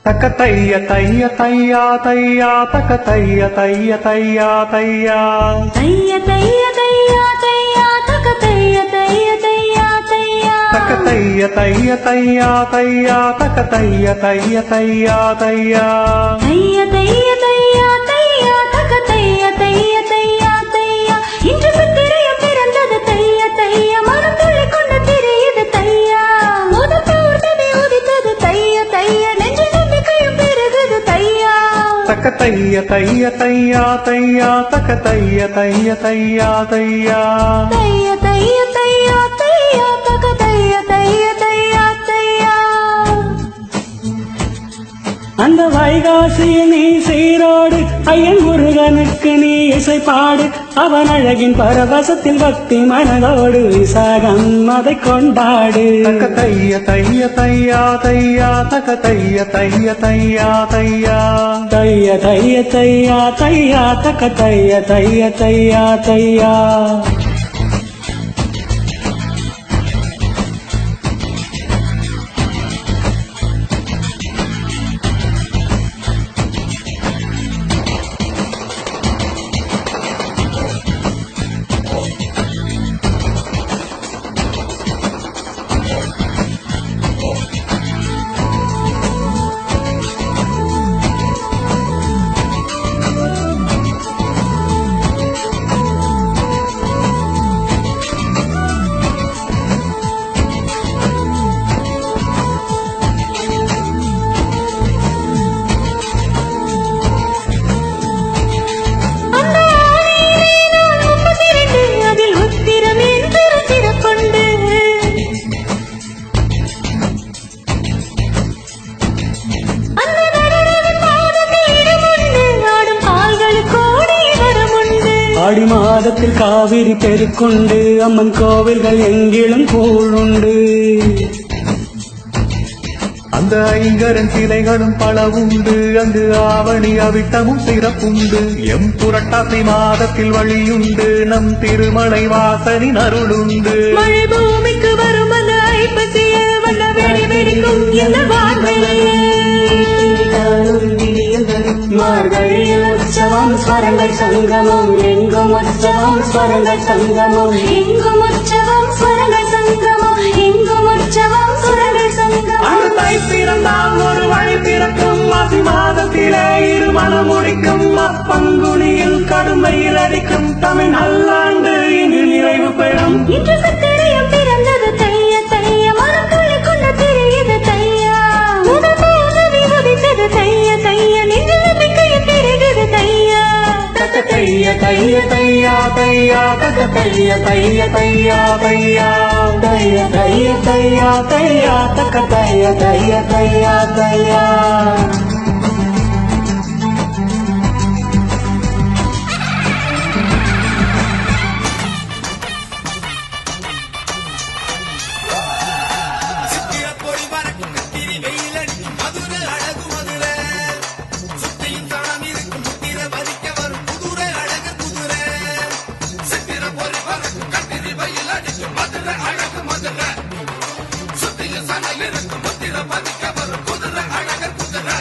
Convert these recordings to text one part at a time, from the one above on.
தக்க தைய தைய தையா தையா தக்க தைய தைய தையா தையா தைய தைய தையா தையா தக்க தைய தைய தையா தையா தக்க தைய தைய தையா தையா தக்க தைய தைய தையா தையா தைய தைய தையா தையா தக்க தைய தைய தையா தையா இன்று சித்திரையும் பிறந்தது தைய தைய மனம் துள்ளி கொண்டு திரியுது தையா முதல் பௌர்ணமி உதித்தது தைய தைய நெஞ்சு நம்பிக்கையும் பெருகுது தையா தக்க தைய தைய தையா தையா தக்க தைய தைய தையா தையா தைய தைய தையா தையா தக்க தைய தைய தையா தையா அந்த வைகாசியில் நீ சீரோடு ஐயன் முருகனுக்கு நீ இசை பாடு அவன் அழகின் பரவசத்தில் பக்தி மனதோடு விசாகம் அதை கொண்டாடு தக்க தைய தைய தையா தையா தக்க தைய தைய தையா தையா தைய தைய தையா தையா தக்க தைய தைய தையா தையா ஆடி மாதத்தில் காவிரி பெருக்குண்டு அம்மன் கோவில்கள் எங்கிலும் கூழுண்டு அந்த ஐங்கரன் சிலைகளும் பல உண்டு அங்கு ஆவணி அவிட்டமும் சிறப்புண்டு எம் புரட்டாசி மாதத்தில் வழியுண்டு நம் திருமலை வாசனின் அருளுண்டு மழை பூமிக்கு வரும் அந்த ஐப்பசிய வந்த வெடி வெடிக்கும் இந்த வான்வெளியே மார்கழியில் உற்சவம் ஸ்வரங்கள் சங்கமம் எங்கும் உற்சவம் ஸ்வரங்கள் சங்கமம் எங்கும் உற்சவம் ஸ்வரங்கள் சங்கமம் எங்கும் உற்சவம் ஸ்வரங்கள் சங்கமம் தை பிறந்தால் ஒரு வழி பிறக்கும் மாசி மாதத்திலே இரு மனம் முடிக்கும் அப்பங்குனியில் கடுமையில் அடிக்கும் தமிழ் நல்லாண்டு இங்கு நிறைவு பெறும் இன்று சித்திரையும் பிறந்தது தைய தைய மனம் துள்ளி கொண்டு திரியுது தையா முதல் பௌர்ணமி உதித்தது தைய தைய நெஞ்சு நம்பிக்கையும் பெருகுது தையா தக்க தைய தைய தையா தையா தக்க தைய தைய தையா தையா தைய தைய தையா தையா தக்க தைய தைய தையா தையா சுத்திய சனையில் இருக்கும் முத்திர பதிக்க வரும் குதிரை அழகர் குதிரை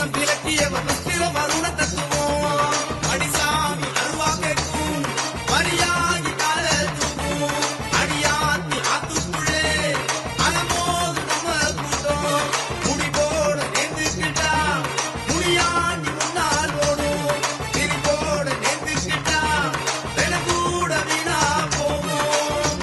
மனம் விளக்கியவர் முத்திரம் அருண தத்துவம் அடிசாமி அருவா கேட்கும் மரியாகி கால தூக்கும் அடியாத்தி ஆத்துக்குள்ளே அலமோது நம்ம கூட்டம் முடிவோட நேர்ந்துக்கிட்டா முடியாண்டி முன்னால் ஓடும் திரிவோட நேர்ந்துக்கிட்டா வென கூட வீணா போகும்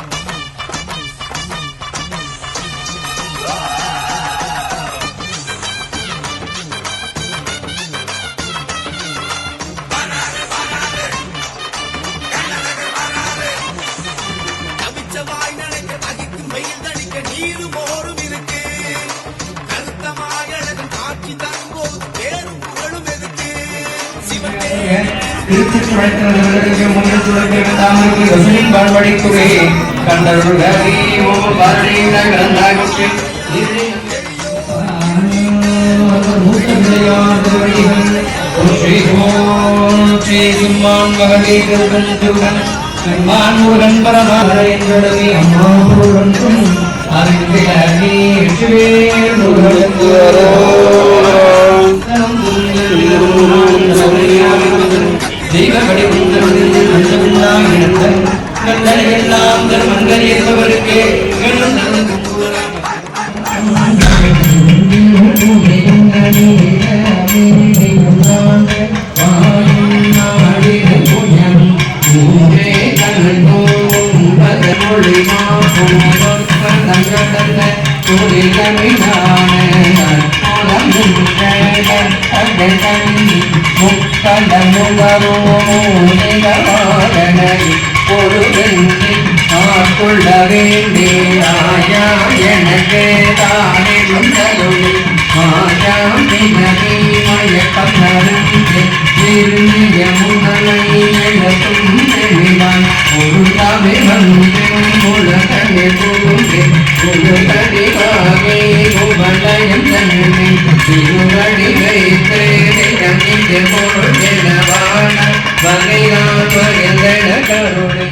தவிச்ச வாய் நினைக்க தகிக்கும் வெயில் தணிக்க நீரும் மோரும் இருக்கு கருத்தமாய் அழகும் காட்சி தரும்போது பேரும் புகழும் எதுக்கு சிவனே திருச்சிற்றம்பலத்திற்கு முன்னில் துறக்கிற தாமரைக்கு வசனின் வாழ்வழிக்குவே கண்டருள் கவி ஓம் பாரதியிட கலந்தாகுக்கு தெய்வபடி எல்லாம் தர்மங்கள் இருப்பவருக்கு கொள்ள வேண்டியா எனக்கு தானே மாயாம் தினமே மயக்கம் நருந்து திரும்பிய முதலை எழுத்தும் தெளிவான் ஒரு தாமே வந்து உலகமே புகுந்து உலகடிவாகே உபலயம் தன்னை திருவடி வைத்து பொருள் எனவான வகையான் வயந்தன கருணை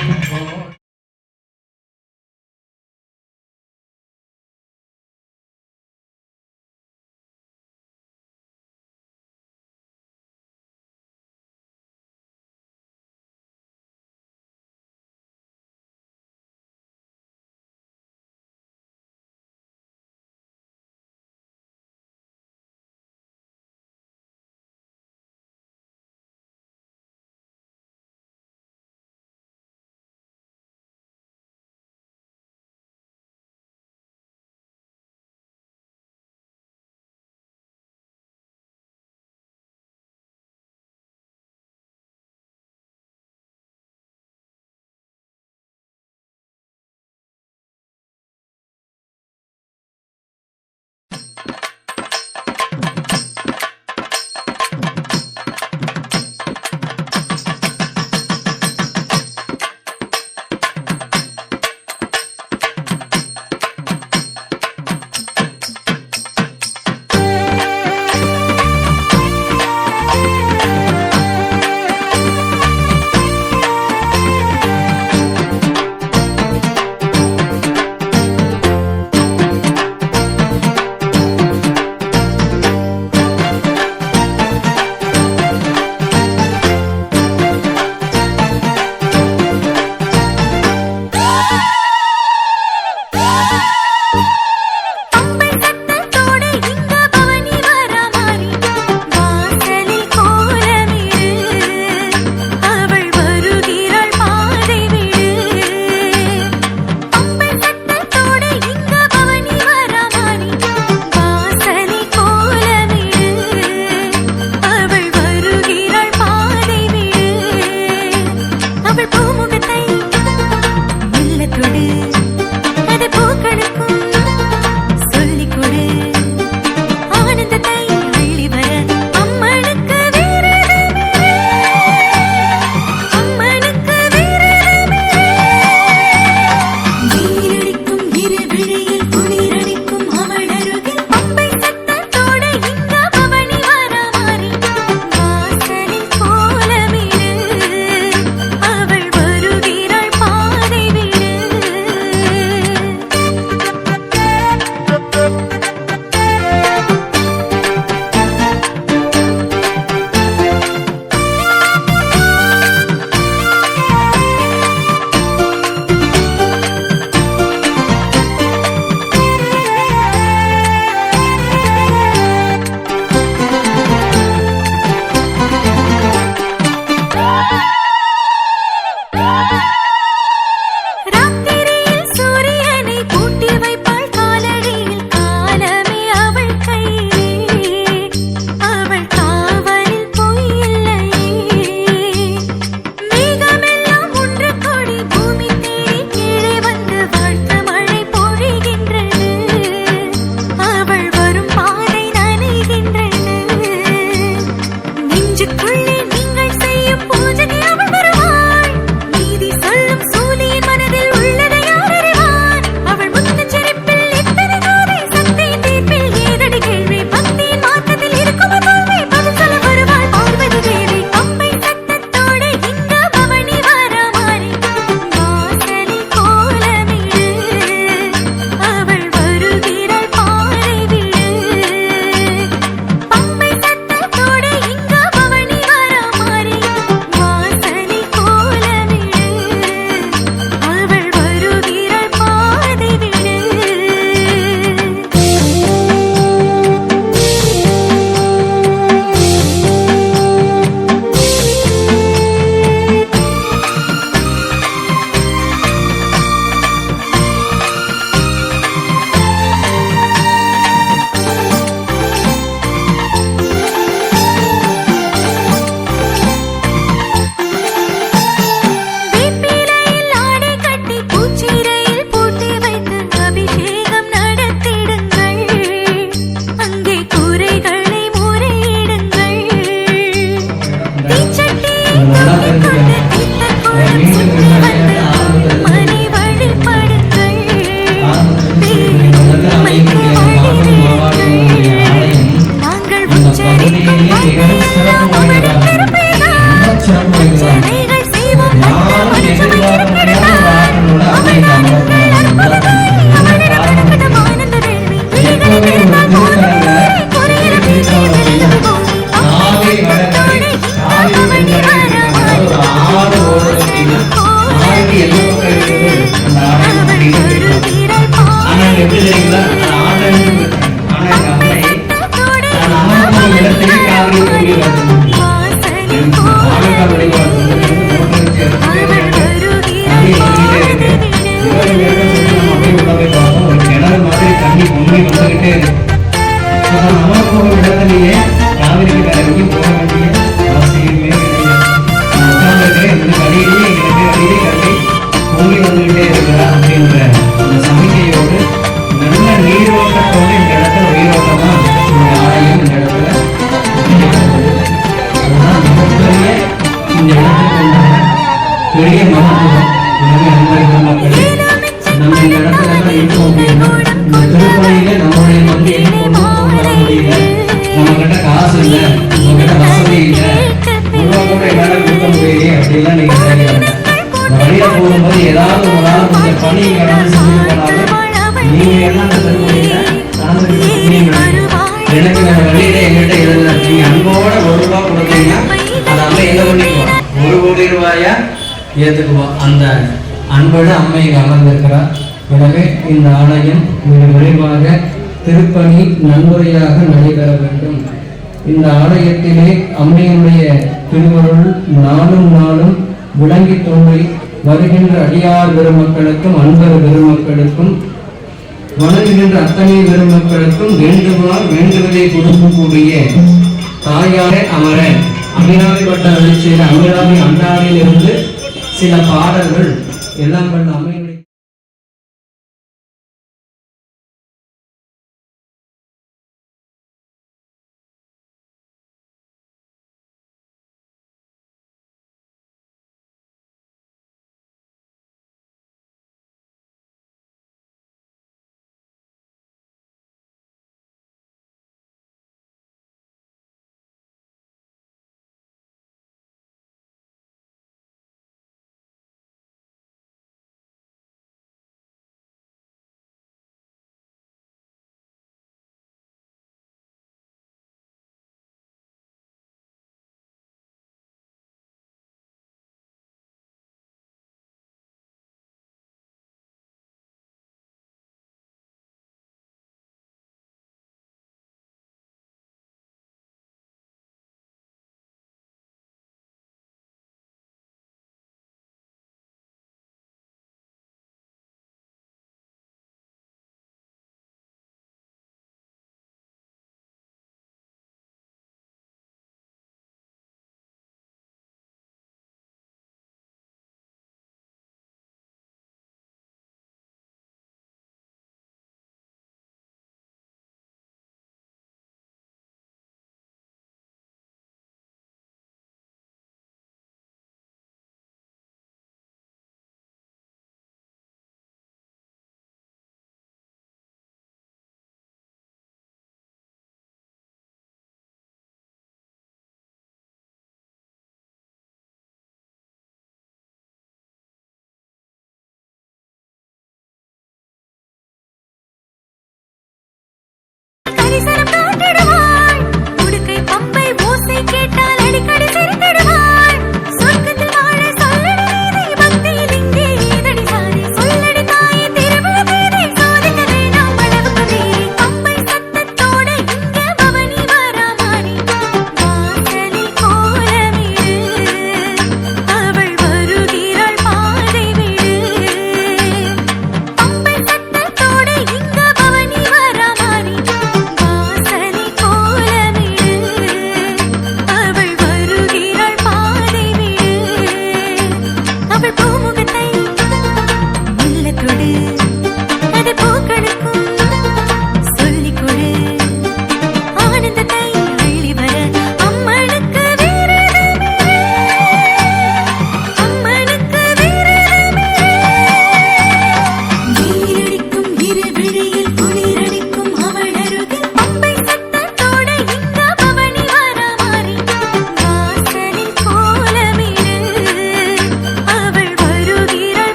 வீட்டுக்குள்ளே நீங்கள் செய்யும் பூஜைக்கு அவள் வருவாள். நீதி சொல்லும் சூலியின் மனதில் உள்ளதை யார் அறிவார்? அவள் முத்துச் சிரிப்பில் எத்தனை காதை, சக்தியின் தீர்ப்பில் ஏதடி கேள்வி, பக்தியின் மார்க்கத்தில் இருக்கும் தோல்வி, பதில் சொல்ல வருவாள் பார்வதி தேவி. பம்பை சத்தத்தோடு இங்க பவனி வர மாறி வாசலில் கோலமிடு, அவள் வருகிறாள் பாறை விடு. பம்பை சத்தத்தோடு இங்க பவனி வர மாறி வாசலில் கோலமிடு, அவள் வருகிறாள் பாதை விடு. வேப்பிலையில் ஆடை கட்டி பூச்சீரையில் பூட்டி வைத்து அபிஷேகம் நடத்திடுங்கள். அங்கே குறைகளை முறையிடுங்கள். தீச்சட்டியை தூக்கிக்கொண்டு தீர்த்தக்குளம் சுற்றி வந்து மனை வழிபடுங்கள். பேருமைக்கு வழிவிடுங்கள். நாங்கள் உச்சரிக்கும் மந்திரம் அவளின் திருப்பெயர். அர்ச்சனைகள் செய்வோம் மந்திரம் மனுஷனை இருப்பிடுவார். அவள் காணுங்கள் அற்புதமாய், அவளிடம் இருக்கட்டும் ஆனந்த வேள்வி. விழிகளை திறந்தால் போதும் குறையிற பேச்சையை வெல்லுவது போலி. அம்மை சத்தத்தோடு இங்க பவனி வர மாறி வாசலில் கோலமிடு, அவள் வருகிறாள் ஆனால் எப்படி தெரியுங்களா? பாறை ஆடல் ஆனால் அம்மை நான் அம்மா இடத்திலே காவிரி கூடி வருது வாசலில் ஆளுக்காக வழிபாடு மோட்டர் சேர்த்து தண்ணி வந்துகிட்டே இருக்கு. இவ்வளவு நேரம் நம்ம அப்படியே உள்ள போய் பார்த்தோம், ஒரு கிணறு மாதிரி தண்ணி பொங்கி வந்துகிட்டே இருக்கு. நம்ம போக இடத்துலயே காவிரிக்கு வேற எங்கேயும் போக வேண்டிய அவசியமே கிடையாது. உட்கார்ந்துட்டு இந்த கடியிலேயே எங்களுக்கு அடியே கட்டி பொங்கி வந்துகிட்டே இருக்கிறா அப்படின்ற அந்த சமிக்கையோடு நல்ல நீரோட்டத்தோடு இந்த இடத்துல உயிரோட்டமா இந்த ஆலயம் இந்த இடத்துல அதுதான் மிகப்பெரிய இந்த இடத்துக்கு உண்டான பெரிய மகத்துவம். எனவே அன்பர்கள் மக்களே, நம்ம இந்த இடத்துல தான் இருக்கோம் அப்படின்னா இந்த திருப்பணியில நம்மளுடைய பங்கு கொண்டு வர முடியல. நம்ம கிட்ட காசு இல்லை, நம்ம கிட்ட வசதி இல்லை, உருவா கூட என்னால கொடுக்க முடியலையே அப்படிலாம் நீங்க நினைக்கிறீங்க. வழியா போகும்போது ஏதாவது ஒரு நாள் கொஞ்சம் பணி கடந்து செஞ்சு போனாலும் நீங்க என்ன அந்த திருப்பணியில கலந்துக்கிட்டு புண்ணியம் கிடைக்கும். எனக்கு நம்ம வழியில எங்கிட்ட எழுதுல நீங்க அன்போட ₹1 கொடுத்தீங்கன்னா அதை அம்மை என்ன பண்ணிக்குவோம், ₹1,00,00,000 ஏத்துக்குவோம். அந்த அன்போடு அம்மை இங்க அமர்ந்திருக்கிறார். எனவே இந்த ஆலயம் மிக விரைவாக திருப்பணி நன்முறையாக நடைபெற வேண்டும். இந்த ஆலயத்திலே அம்மையினுடைய திருவருள் நாளும் நாளும் விளங்கி தோன்றி வருகின்ற அடியார் பெருமக்களுக்கும் அன்பர் பெருமக்களுக்கும் வணங்குகின்ற அத்தனை பெருமக்களுக்கும் வேண்டுவதை கொடுக்கக்கூடிய தாயார அமர அமிராவி வட்ட வெளிச்செய்த அமிராவி அண்டாரில் இருந்து சில பாடல்கள் எல்லாம் கண்ட அம்மையினுடைய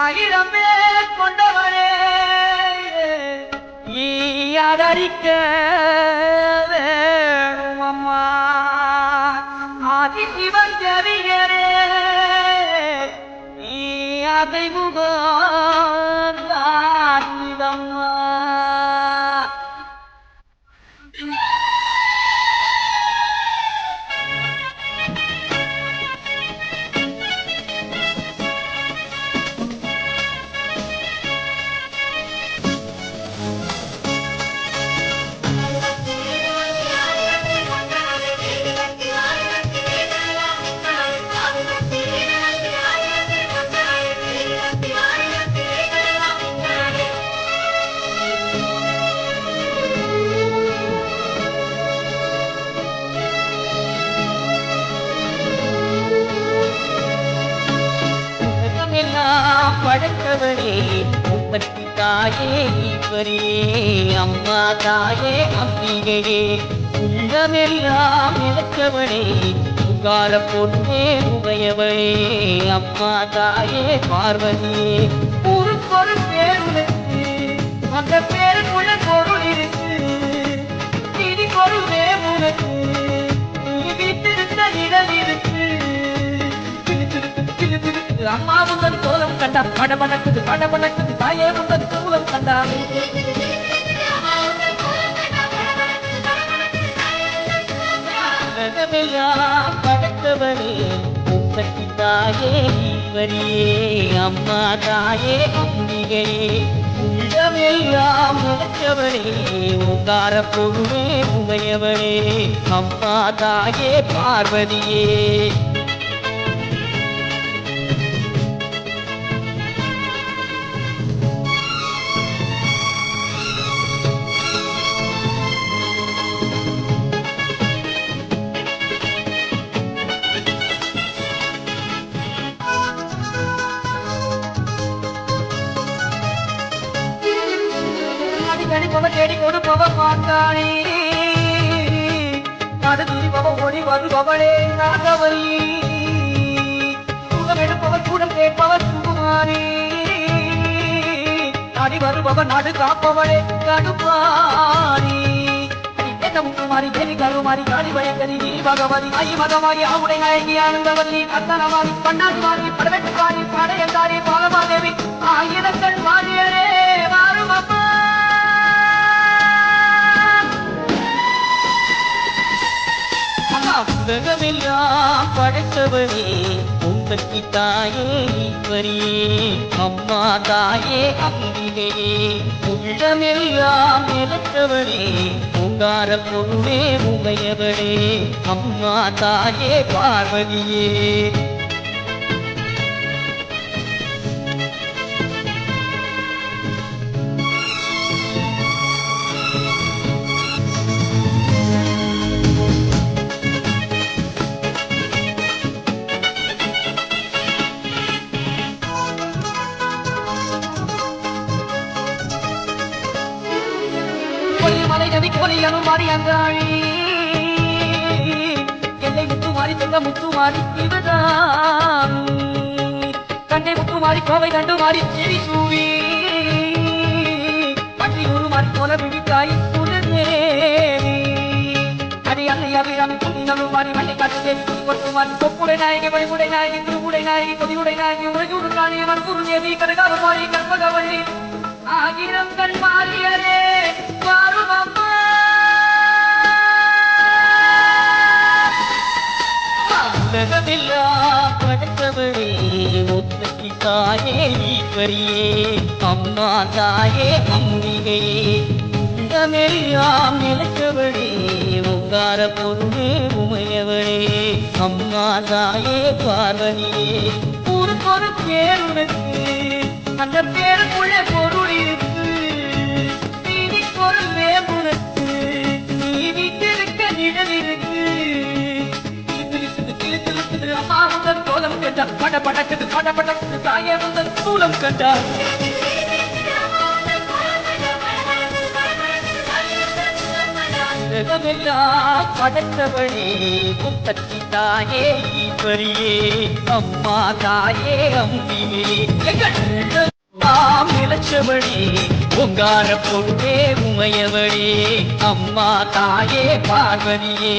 ஆயிரம் பேர் கொண்டவனே ஆதரிக்க வேணும் அம்மா ஆதி சிவன் ஜரிகரே நீ அதை முகம்மா படைத்தவரே உற்பத்தி தாயே ஈஸ்வரே அம்மா தாயே அம்பிகையே உள்ளமெல்லாம் இழக்கவளே உங்கார பொண்ணே உமையவளே அம்மா தாயே பார்வதியே ஒரு பேர் உனக்கு அந்த பேருக்குள்ள பொருள் இருக்கு திதி பொருளே உனக்கு நீ வீட்டிருந்த இடம் இருக்கு அம்மா முந்தன் கோலம் கண்டா படபடக்குது படபடக்குது தாயே முந்தன் கோலம் கண்டா படைத்தவரே உற்பத்தி தாயே ஈஸ்வரியே அம்மா தாயே அம்பிகையே உள்ளமெல்லாம் நினைச்சவளே உங்கார பொருளே உமையவளே அம்மா தாயே பார்வதியே தேடி கொடுப்பவ மாட்டானே அது துணிப்பவ ஓடி வருபவளே நாகவல்லி தூக்கம் எடுப்பவர் கூட கேட்பவர் சுகுமாரே நாடி வருபவர் நாடு காப்பவளே கடுப்பாரி முக்குமாரி தேவி கருமாரி காளி பயங்கரி பகவதி ஐ மகமாரி ஆவுடை நாயகி ஆனந்தவல்லி அத்தனவாரி பன்னாட்டுமாரி படவெட்டுக்காரி படையந்தாரி பாலமாதேவி ஆயிரங்கள் மாறியரே மாறும் அம்மா உலகமெல்லாம் படைத்தவரே உற்பத்தி தாயே ஈஸ்வரியே அம்மா தாயே அம்பிகையே உள்ளமெல்லாம் நிலத்தவளே உங்கார பொருளே உமையவளே அம்மா தாயே பார்வதியே மலை நதி கோலியனும் மாறி அங்காழி எல்லை முத்துமாரி செல்ல முத்துமாரி சிவதாமி கண்டை முத்துமாரி கோவை கண்டு மாறி செவி சூவி பட்டி உருமாறி போல விழித்தாய் சுடதேவி அடி அன்னை அபிராமி புண்ணியனும் மாறி மண்ணை காட்டு தேவி துணி கொட்டு மாறி கொப்புடை நாயகி வழிமுடை நாயகி திருமுடை நாயகி கொதியுடை நாயகி உலகுடு காணிய மண்புரு தேவி கனகார மாறி கற்பகவள்ளி ஆயிரம் கண் மாறியரே வாரும் அம்மா உலகமெல்லாம் படைத்தவளே உற்பத்தி தாயே ஈஸ்வரியே அம்மா தாயே அம்பிகையே உள்ளமெல்லாம் நிலைத்தவளே உங்கார பொருளே உமையவளே அம்மா தாயே பார்வதியே ஒரு பேர் உனக்கு அந்த பேருக்குள்ள பொருள் இருக்கு நீதி பொருள் வேம்புனக்கு நீ வீட்டிருக்க நிழல் இருக்கு அம்மா முதல் கோலம் கண்டா படபடக்குது படபடக்குது தாயே முதல் சூலம் கண்டா உலகமெல்லாம் படைத்தவளே முத்தத்தி தாயே ஈஸ்வரியே அம்மா தாயே அம்பியே நிலச்சவளே உங்கார பொண்ணே உமையவளே அம்மா தாயே பார்வதியே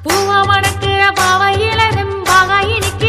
பூவா மணக்கிற பாவையில வெம்பாக இனிக்க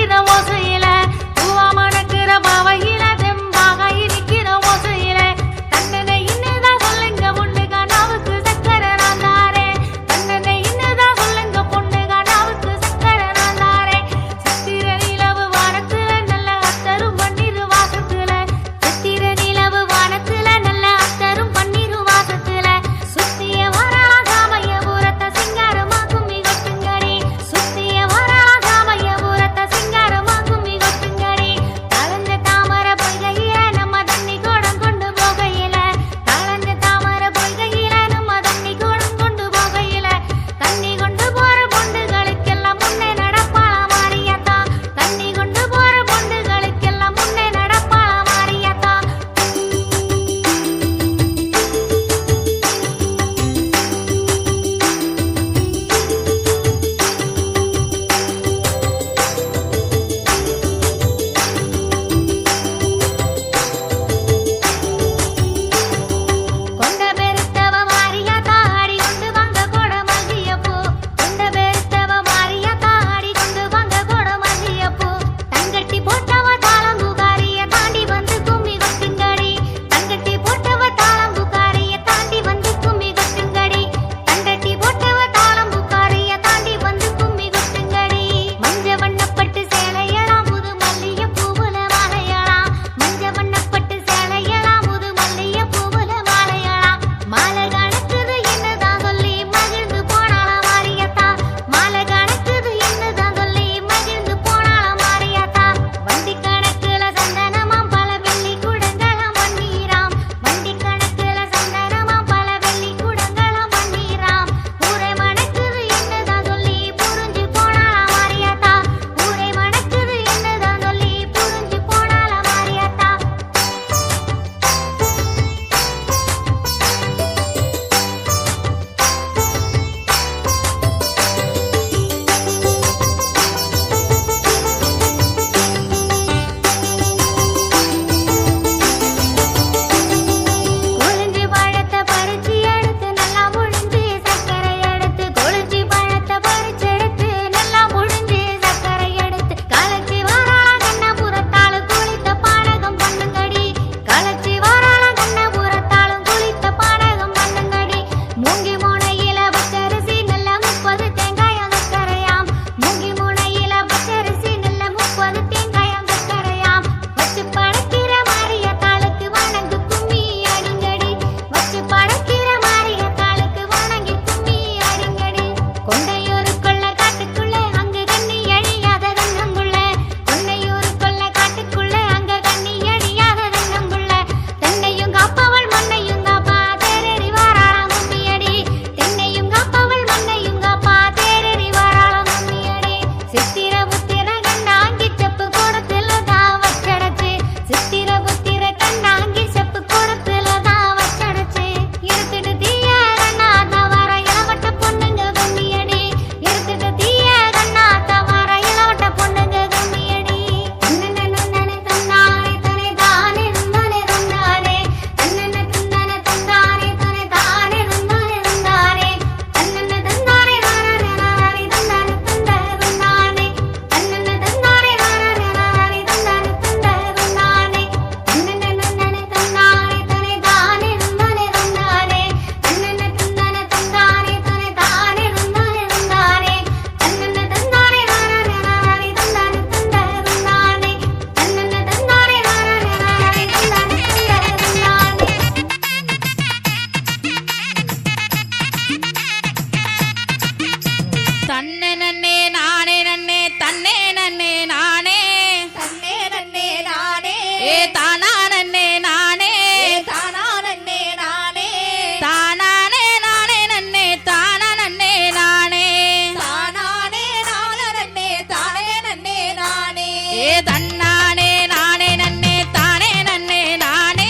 ஏ தன்னானே நானே நன்னே தானே நன்னே நானே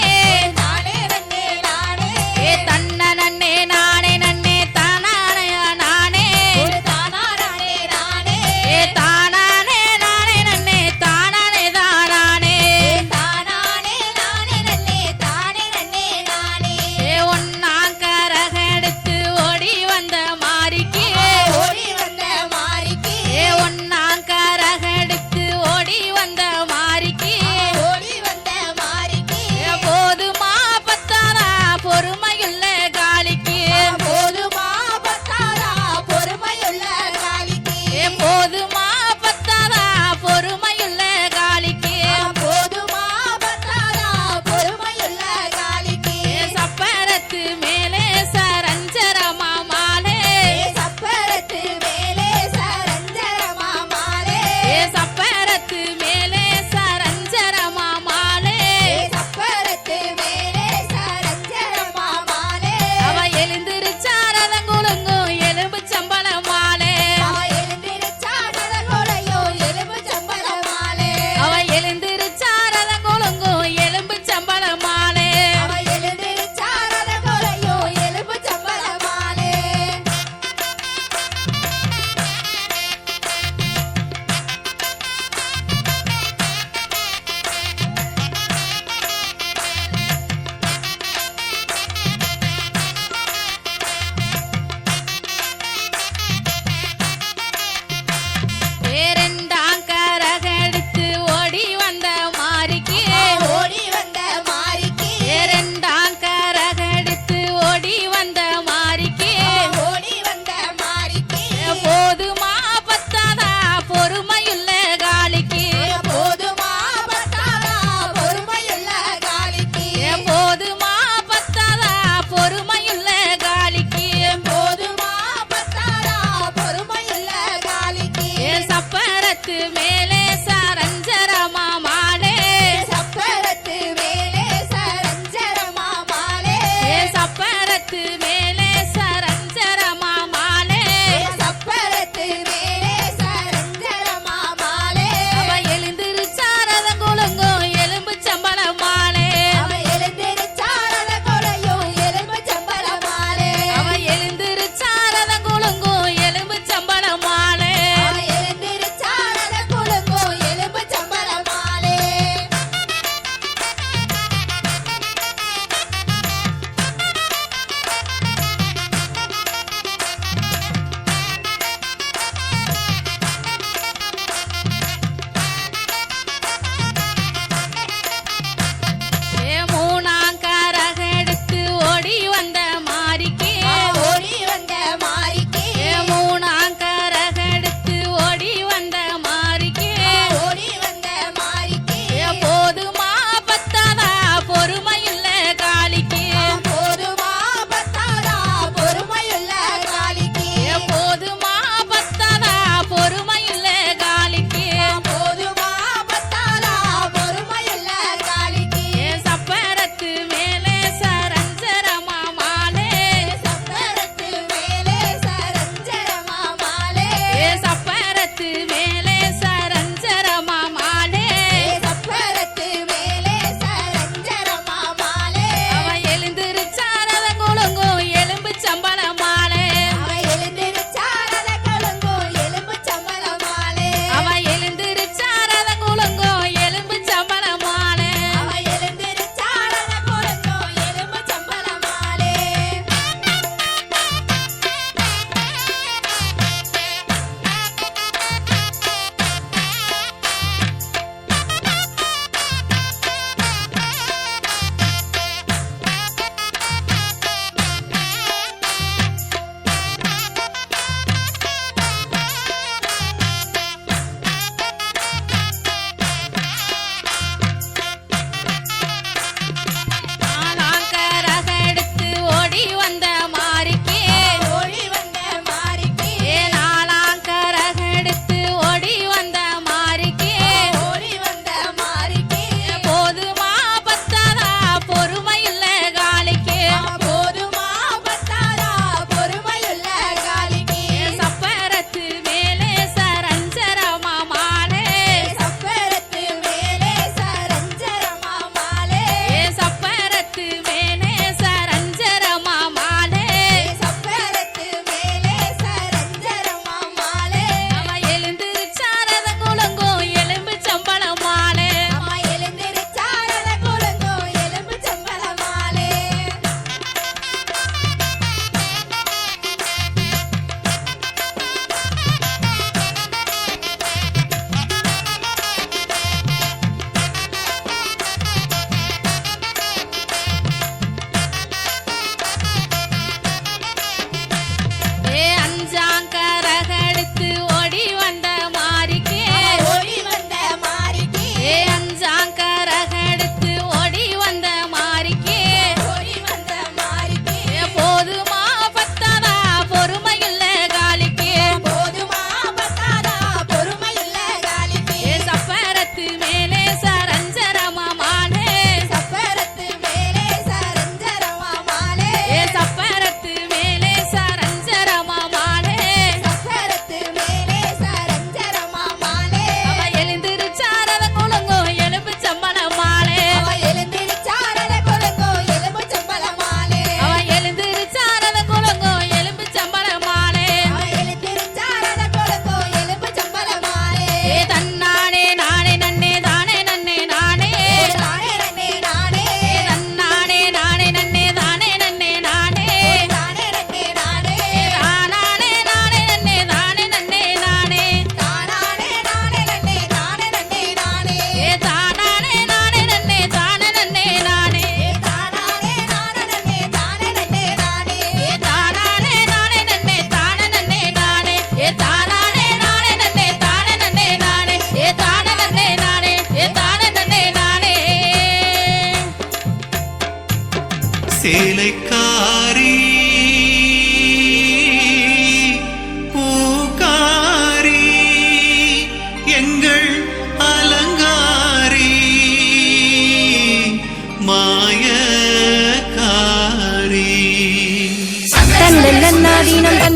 ஏ தன்ன நன்னே நானே நன்னே தானானயா நானே ஏ தானானே நானே நன்னே தானானே தானானே ஏ ஒன்னாம் கரகெடுத்து ஓடி வந்த மாரிக்கு ஏ ஒன்னாம் கரகெடுத்து ஓடி வந்த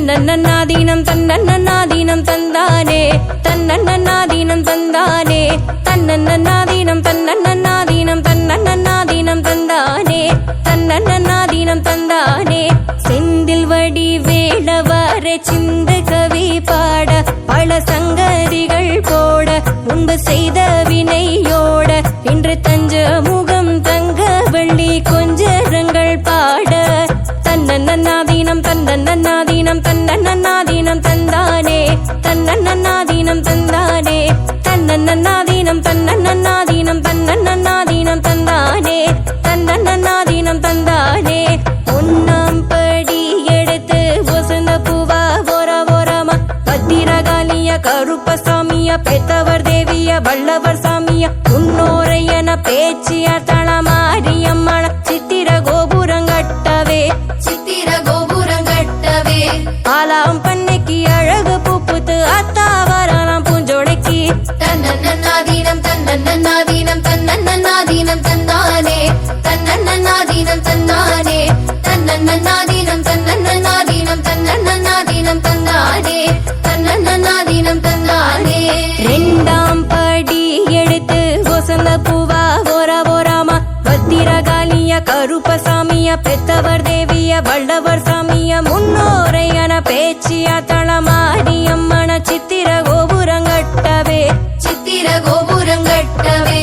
தன்னன்னாதீனம் தன்னன்னாதீனம் தந்தானே தன்னன்னாதீனம் தந்தானே தன்னன்னாதீனம் தன்னன்னாதீனம் தன்னன்னாதீனம் தந்தானே தன்னன்னாதீனம் தந்தானே செந்தில் வடி வேடவர சிந்து கவி பாட பல சங்கதிகள் போட முன்பு செய்த வினையோட இன்று தஞ்ச முகம் தங்க வெள்ளி கொஞ்சரங்கள் பாட தன்னன்னாதீனம் தன்னன்னாதீனம் தன்னன்னாதீனம் தந்தானே தன்னன்னாதீனம் தந்தானே தன்னன்னாதீனம் தன்னன்னாதீனம் தன்னன்னாதீனம் தந்தானே தன்னன்னாதீனம் தந்தானே ஒன்னாம் படி எடுத்து வசந்த பூவா ஓரமா பத்திரகாளிய கருப்பசாமிய பெத்தவர் தேவிய வல்லவர் சாமிய முன்னோரையன பேச்சிய தளமாரியம்மன சித்திர கோபுரங்கட்டவே சித்திர கோபுரங்கட்டவே ஆலாம் பண்ணைக்கு அழகு பூப்புத்து அத்தாவரலாம் பூஞ்சோடைக்கு தன்னன்னாதீனம் தன்னன்னாதீனம் தன்னன்னாதீனம் தந்தானே தன்னன்னாதீனம் தந்தானே தன்னன்னாதீனம் தன்னன்னாதீனம் தன்னன்னாதீனம் தந்தானே தன்னன்னாதீனம் தந்தானே ரெண்டாம் படி எடுத்து வசந்த பூவா ஓரமா பத்திரகாளிய கருப்பசாமிய பெத்தவர் தேவிய வல்லவர் சாமிய முன்னோரையன பேச்சிய தளமாரியம்மன சித்திர கோபுரங்கட்டவே சித்திர கோபுரங்கட்டவே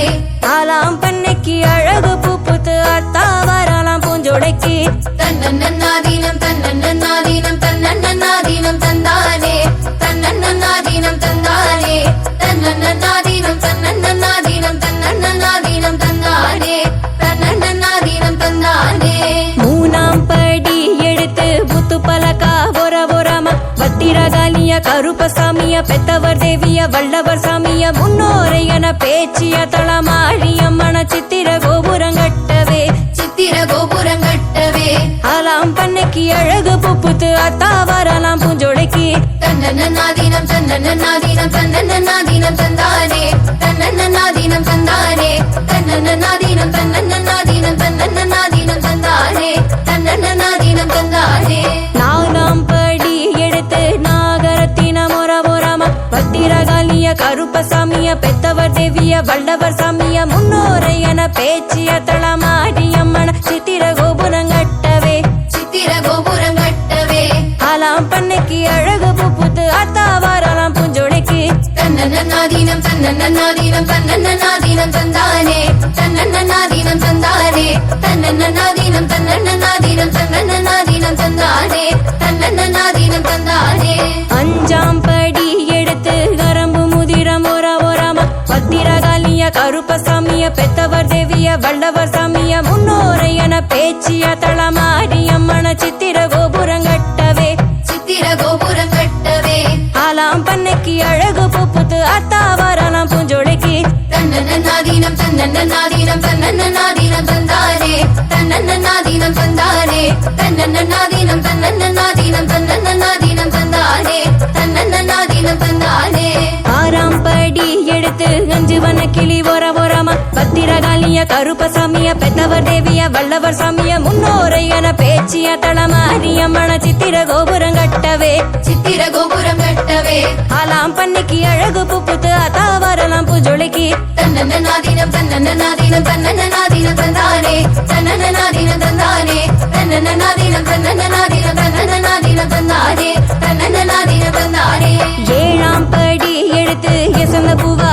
ஆலாம் பண்ணைக்கு அழகு பூப்புத்து அத்தாவரலாம் பூஞ்சோடைக்கு தன்னன்னாதீனம் தன்னன்னாதீனம் தன்னன்னாதீனம் தந்தானே தன்னன்னாதீனம் தந்தானே தன்னன்னாதீனம் தன்னன்னாதீனம் தன்னன்னாதீனம் தந்தானே தன்னன்னாதீனம் தந்தானே மூணாம் படி எடுத்து புத்து பலக்கா ஓரமா பத்திரகாளிய கருப்பசாமிய பெத்தவர் தேவிய வல்லவர் சாமிய முன்னோரையன பேச்சிய தளமாரியம்மன சித்திர கோபுரங்கட்டவே சித்திர கோபுரங்கட்டவே ஆலாம் பண்ணைக்கு அழகு பூப்புத்து அத்தாவரலாம் பூஞ்சோடைக்கு தன்னன்னாதீனம் தன்னன்னாதீனம் தன்னன்னாதீனம் தந்தானே தன்னன்னாதீனம் தந்தானே தன்னன்னாதீனம் தன்னன்னாதீனம் தன்னன்னாதீனம் தந்தானே தன்னன்னாதீனம் தந்தானே நாலாம் படி எடுத்து நாகரத்தினம் ஓரமா பத்திரகாளிய கருப்பசாமிய பெத்தவர் தேவிய வல்லவர் சாமிய முன்னோரையன பேச்சிய தளமாரியம்மன சித்திர கோபுரங்கட்டவே சித்திர கோபுரங்கட்டவே ஆலாம் பண்ணைக்கு அழகு பூப்புத்து அத்தாவரலாம் பூஞ்சோடைக்கு தன்னன்னாதீனம் தன்னன்னாதீனம் தன்னன்னாதீனம் தந்தானே தன்னன்னாதீனம் தந்தானே தன்னன்னாதீனம் தன்னன்னாதீனம் தன்னன்னாதீனம் தந்தானே தன்னன்னாதீனம் தந்தானே அஞ்சாம் படி எடுத்து கரம்பு முதிரம் ஓரமா பத்திரகாளிய கருப்பசாமிய பெத்தவர் தேவிய வல்லவர் சாமிய முன்னோரையன பேச்சிய தளமாரியம்மன சித்திர கோபுரங்கட்டவே சித்திர கோபுரங்கட்டவே ஆலாம் பண்ணைக்கு அழகு பூப்புத்து அத்தாவரலாம் பூஞ்சோடைக்கு தன்னன்னாதீனம் தன்னன்னாதீனம் தன்னன்னாதீனம் தந்தானே தன்னன்னாதீனம் தந்தானே தன்னன்னாதீனம் தன்னன்னாதீனம் தன்னன்னாதீனம் தந்தானே தன்னன்னாதீனம் தந்தானே ஆறாம் படி எடுத்து அஞ்சு வண்ண கிளி ஓரமா பத்திரகாளிய கருப்பசாமிய பெத்தவர் தேவிய வல்லவர் சாமிய முன்னோரையன பேச்சிய தளமாரியம்மன சித்திர கோபுரங்கட்டவே சித்திர கோபுரங்கட்டவே ஆலாம் பண்ணைக்கு அழகு பூப்புத்து அத்தாவரலாம் பூஞ்சோலைக்கு தன்னன்னாதீனம் தன்னன்னாதீனம் தன்னன்னாதீனம் தந்தானே தன்னன்னாதீனம் தந்தானே தன்னன்னாதீனம் தன்னன்னாதீனம் தன்னன்னாதீனம் தந்தானே தன்னன்னாதீனம் தந்தானே ஏழாம் படி எடுத்து எசந்த பூவா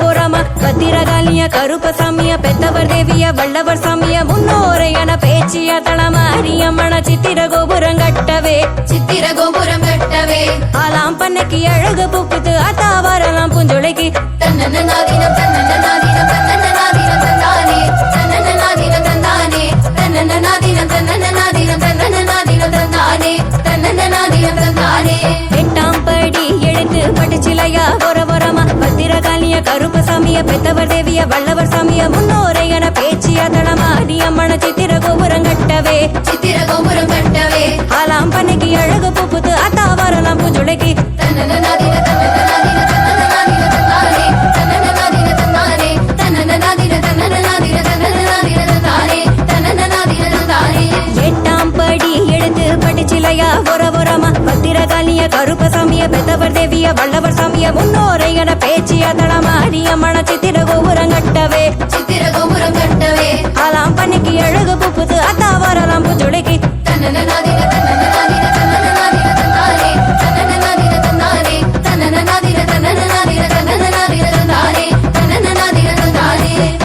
ஓரமா பத்திரகாளிய கருப்பசாமிய பெத்தவர் தேவிய வல்லவர் சாமிய முன்னோரையன பேச்சிய தளமாரியம்மன சித்திர கோபுரங்கட்டவே சித்திர கோபுரங்கட்டவே ஆலாம் பண்ணைக்கு அழகு பூப்புத்து அத்தாவரலாம் பூஞ்சோலைக்கு தன்னன்னாதீனம் தன்னன்னாதீனம் தன்னன்னாதீனம் தந்தானே தன்னன்னாதீனம் தந்தானே தன்னன்னாதீனம் தன்னன்னாதீனம் தன்னன்னாதீனம் தந்தானே தன்னன்னாதீனம் தந்தானே எட்டாம் படி எடுத்து பட்டுச்சிலையா ஓரமா பத்திரகாளிய கருப்பசாமிய பெத்தவர் தேவிய வல்லவர் சாமிய முன்னோரையன பேச்சிய தளமாரியம்மன சித்திர கோபுரங்கட்டவே சித்திர கோபுரங்கட்டவே ஆலாம் பண்ணைக்கு அழகு பூப்புத்து அத்தாவரலாம் பூஞ்சோலைக்கு தன்னன்னாதீனம் தன்னன்னாதீனம் தன்னன்னாதீனம் தந்தானே தன்னன்னாதீனம் தந்தானே தன்னன்னாதீனம் தன்னன்னாதீனம் தன்னன்னாதீனம் தந்தானே தன்னன்னாதீனம் தந்தானே எட்டாம் படி எடுத்து பட்டுச்சிலையா ஓரமா பத்திரகாளிய சாமிய பெத்தவர் தேவிய வல்லவர் சாமிய முன்னோரை என பேச்சிய தளமாரிய மன சித்திர கோபுரங்கட்டவே சித்திர